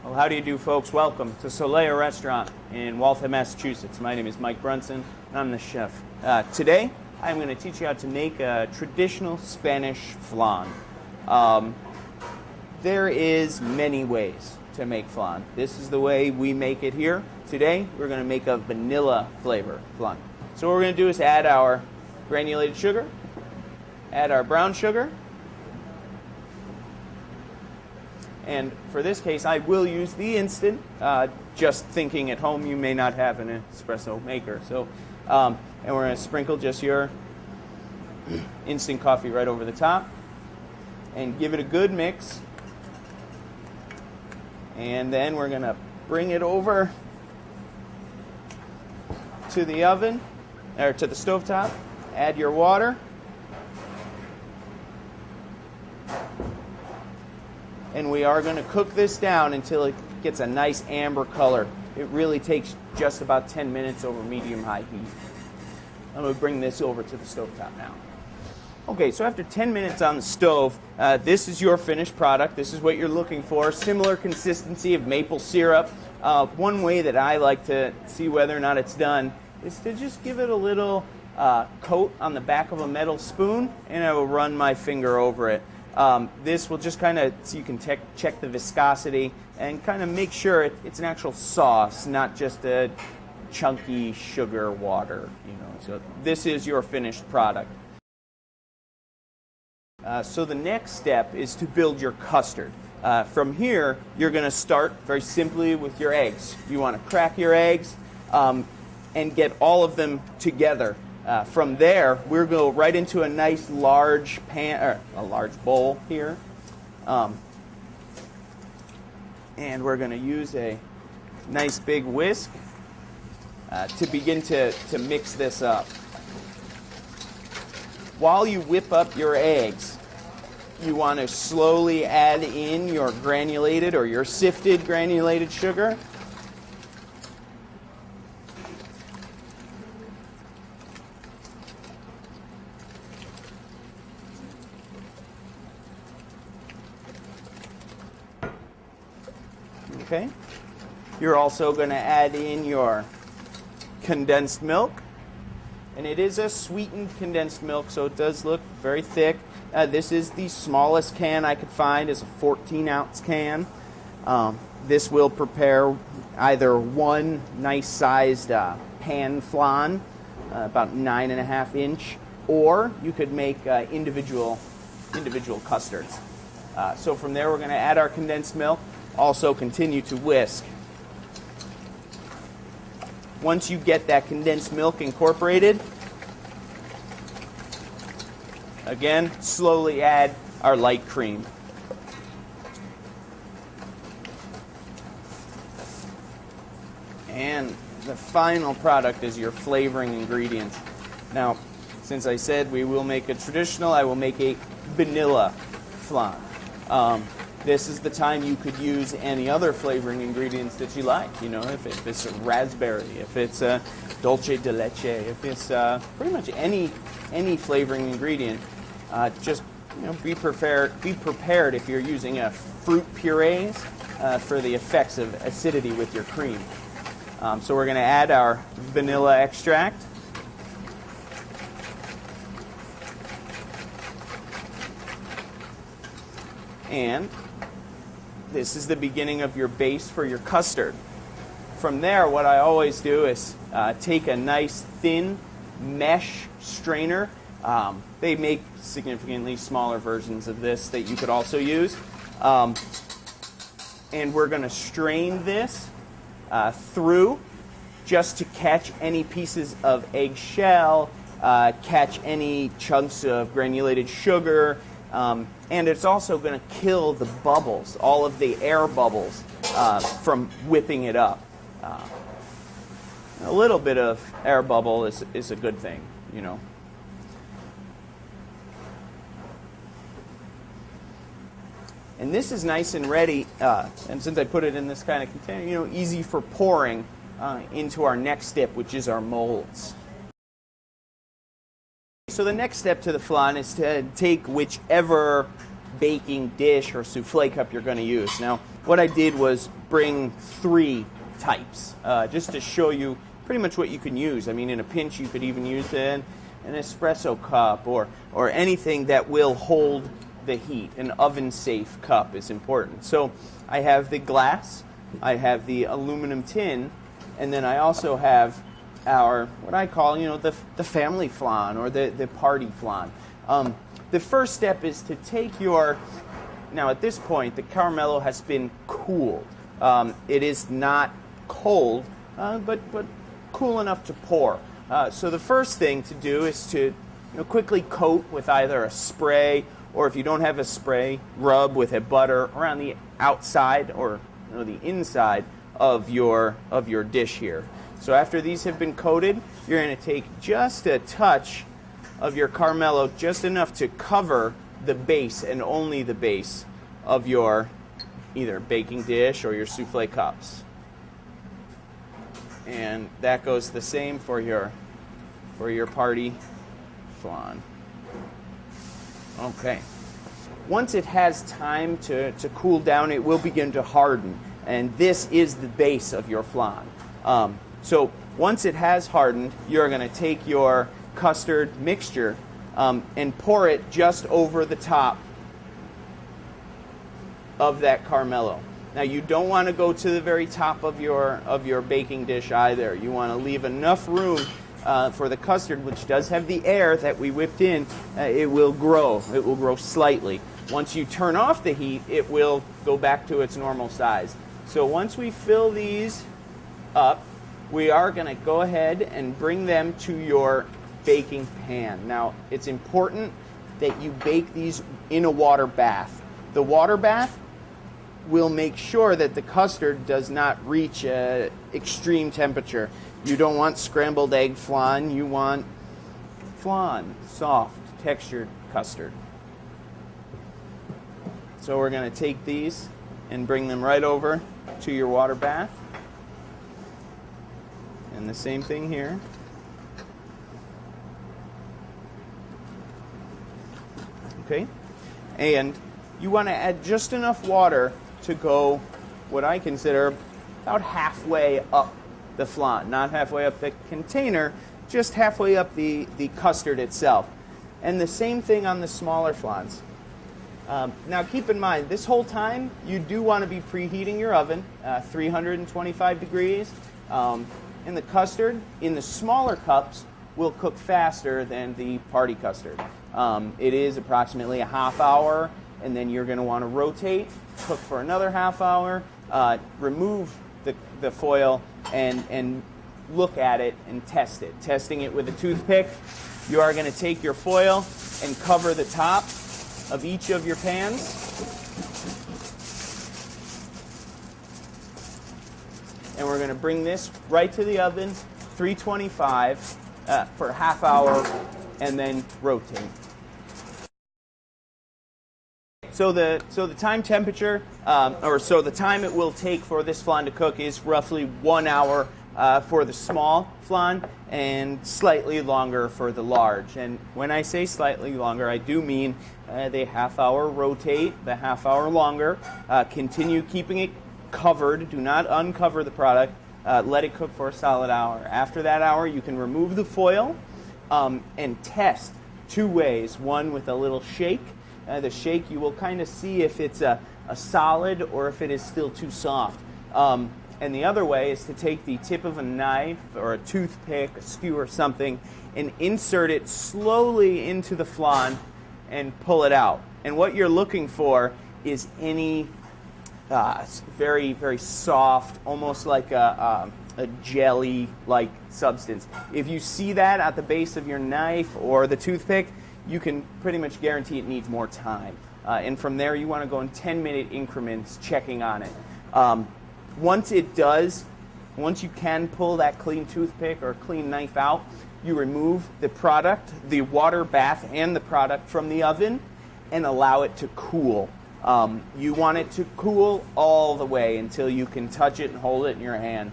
Well, how do you do, folks? Welcome to Soleil Restaurant in Waltham, Massachusetts. My name is Mike Brunson, and I'm the chef. Today, I'm going to teach you how to make a traditional Spanish flan. There is many ways to make flan. This is the way we make it here. Today, we're going to make a vanilla flavor flan. So what we're going to do is add our granulated sugar, add our brown sugar, and for this case, I will use the instant. Just thinking at home, you may not have an espresso maker. So, and we're going to sprinkle just your instant coffee right over the top and give it a good mix. And then we're going to bring it over to the oven, or to the stovetop. Add your water. And we are going to cook this down until it gets a nice amber color. It really takes just about 10 minutes over medium-high heat. I'm going to bring this over to the stovetop now. Okay, so after 10 minutes on the stove, this is your finished product. This is what you're looking for. Similar consistency of maple syrup. One way that I like to see whether or not it's done is to just give it a little coat on the back of a metal spoon, and I will run my finger over it. This will just kind of, so you can check the viscosity and kind of make sure it's an actual sauce, not just a chunky sugar water. So this is your finished product. So the next step is to build your custard. From here, you're going to start very simply with your eggs. You want to crack your eggs and get all of them together. From there, we'll go right into a nice large pan, or a large bowl here. And we're going to use a nice big whisk to begin to mix this up. While you whip up your eggs, you want to slowly add in your granulated or your sifted granulated sugar. Okay. You're also going to add in your condensed milk. And it is a sweetened condensed milk, so it does look very thick. This is the smallest can I could find. It's a 14-ounce can. This will prepare either one nice-sized pan flan, about 9.5 inch, or you could make individual custards. So from there, we're going to add our condensed milk. Also continue to whisk. Once you get that condensed milk incorporated, again, slowly add our light cream. And the final product is your flavoring ingredients. Now, since I said we will make a traditional, I will make a vanilla flan. This is the time you could use any other flavoring ingredients that you like. If it's a raspberry, if it's a dulce de leche, if it's pretty much any flavoring ingredient. Just be prepared if you're using a fruit purees for the effects of acidity with your cream. So we're going to add our vanilla extract. And this is the beginning of your base for your custard. From there, what I always do is take a nice thin mesh strainer. They make significantly smaller versions of this that you could also use. And we're going to strain this through just to catch any pieces of eggshell, catch any chunks of granulated sugar, and it's also going to kill the bubbles, all of the air bubbles from whipping it up. A little bit of air bubble is a good thing, And this is nice and ready, and since I put it in this kind of container, easy for pouring into our next step, which is our molds. So the next step to the flan is to take whichever baking dish or souffle cup you're going to use. Now, what I did was bring 3 types, just to show you pretty much what you can use. I mean, in a pinch, you could even use an espresso cup or anything that will hold the heat. An oven-safe cup is important. So I have the glass, I have the aluminum tin, and then I also have our, what I call, the family flan or the party flan. The first step is to take now at this point, the Caramelo has been cooled. It is not cold, but cool enough to pour. So the first thing to do is to quickly coat with either a spray, or if you don't have a spray, rub with a butter around the outside or the inside of your dish here. So after these have been coated, you're going to take just a touch of your Caramelo, just enough to cover the base and only the base of your either baking dish or your souffle cups. And that goes the same for your party flan. Okay. Once it has time to cool down, it will begin to harden. And this is the base of your flan. So once it has hardened, you're going to take your custard mixture and pour it just over the top of that Caramelo. Now you don't want to go to the very top of your baking dish either. You want to leave enough room for the custard, which does have the air that we whipped in. It will grow. It will grow slightly. Once you turn off the heat, it will go back to its normal size. So once we fill these up, we are going to go ahead and bring them to your baking pan. Now, it's important that you bake these in a water bath. The water bath will make sure that the custard does not reach an extreme temperature. You don't want scrambled egg flan. You want flan, soft, textured custard. So we're going to take these and bring them right over to your water bath. And the same thing here. Okay? And you want to add just enough water to go what I consider about halfway up the flan. Not halfway up the container, just halfway up the custard itself. And the same thing on the smaller flans. Now keep in mind, this whole time you do want to be preheating your oven, 325 degrees. And the custard in the smaller cups will cook faster than the party custard. It is approximately a half hour, and then you're going to want to rotate, cook for another half hour, remove the foil, and look at it and test it. Testing it with a toothpick, you are going to take your foil and cover the top of each of your pans. And we're going to bring this right to the oven, 325 for a half hour, and then rotate. So the time temperature, the time it will take for this flan to cook is roughly 1 hour for the small flan and slightly longer for the large. And when I say slightly longer, I do mean the half hour rotate, the half hour longer. Continue keeping it covered. Do not uncover the product. Let it cook for a solid hour. After that hour, you can remove the foil and test 2 ways. One with a little shake. The shake, you will kind of see if it's a solid or if it is still too soft. And the other way is to take the tip of a knife or a toothpick, a skewer, something, and insert it slowly into the flan and pull it out. And what you're looking for is any very, very soft, almost like a jelly-like substance. If you see that at the base of your knife or the toothpick, you can pretty much guarantee it needs more time. And from there, you want to go in 10-minute increments checking on it. Once you can pull that clean toothpick or clean knife out, you remove the product, the water bath and the product from the oven and allow it to cool. You want it to cool all the way until you can touch it and hold it in your hand.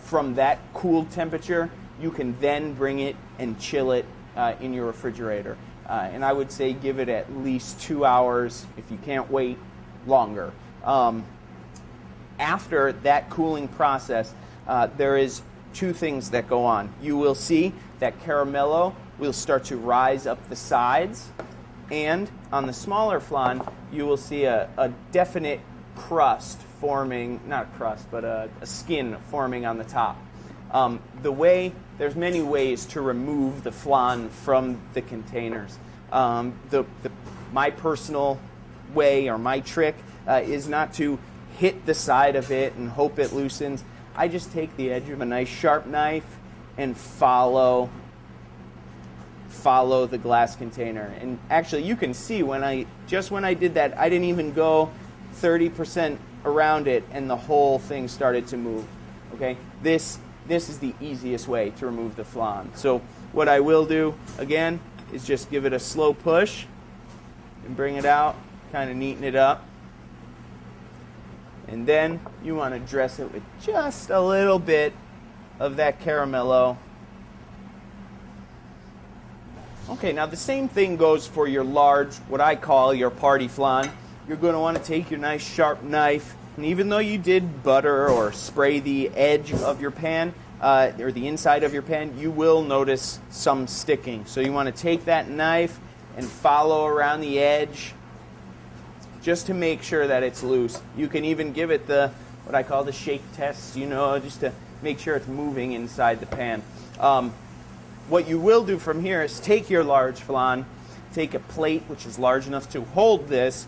From that cool temperature, you can then bring it and chill it in your refrigerator. And I would say give it at least 2 hours, if you can't wait longer. after that cooling process, there is two things that go on. You will see that Caramelo will start to rise up the sides, and on the smaller flan, you will see a definite crust forming, not a crust, but a skin forming on the top. There's many ways to remove the flan from the containers. My personal way, or my trick, is not to hit the side of it and hope it loosens. I just take the edge of a nice sharp knife and follow the glass container. And actually, you can see when I did that, I didn't even go 30% around it, and the whole thing started to move. Okay, this is the easiest way to remove the flan. So what I will do again is just give it a slow push and bring it out, kind of neaten it up. And then you want to dress it with just a little bit of that Caramelo. Okay, now the same thing goes for your large, what I call your party flan. You're going to want to take your nice sharp knife, and even though you did butter or spray the edge of your pan, or the inside of your pan, you will notice some sticking. So you want to take that knife and follow around the edge just to make sure that it's loose. You can even give it what I call the shake test, just to make sure it's moving inside the pan. What you will do from here is take your large flan, take a plate which is large enough to hold this,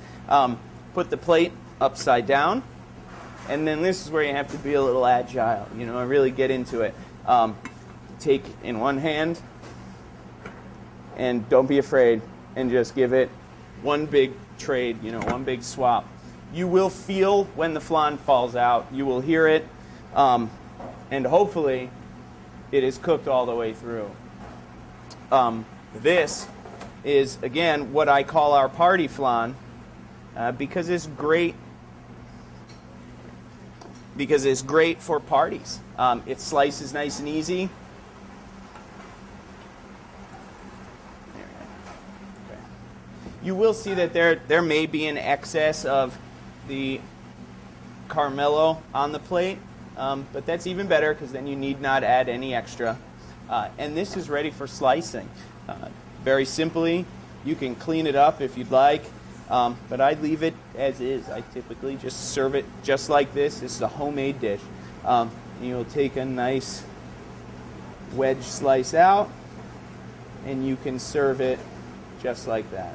put the plate upside down, and then this is where you have to be a little agile, and really get into it. Take in one hand, and don't be afraid, and just give it one big trade, one big swap. You will feel when the flan falls out. You will hear it, and hopefully it is cooked all the way through. This is, again, what I call our party flan, because it's great. Because it's great for parties. It slices nice and easy. Okay. You will see that there may be an excess of the Caramelo on the plate, but that's even better because then you need not add any extra. And this is ready for slicing. Very simply, you can clean it up if you'd like. But I leave it as is. I typically just serve it just like this. This is a homemade dish. You'll take a nice wedge slice out, and you can serve it just like that.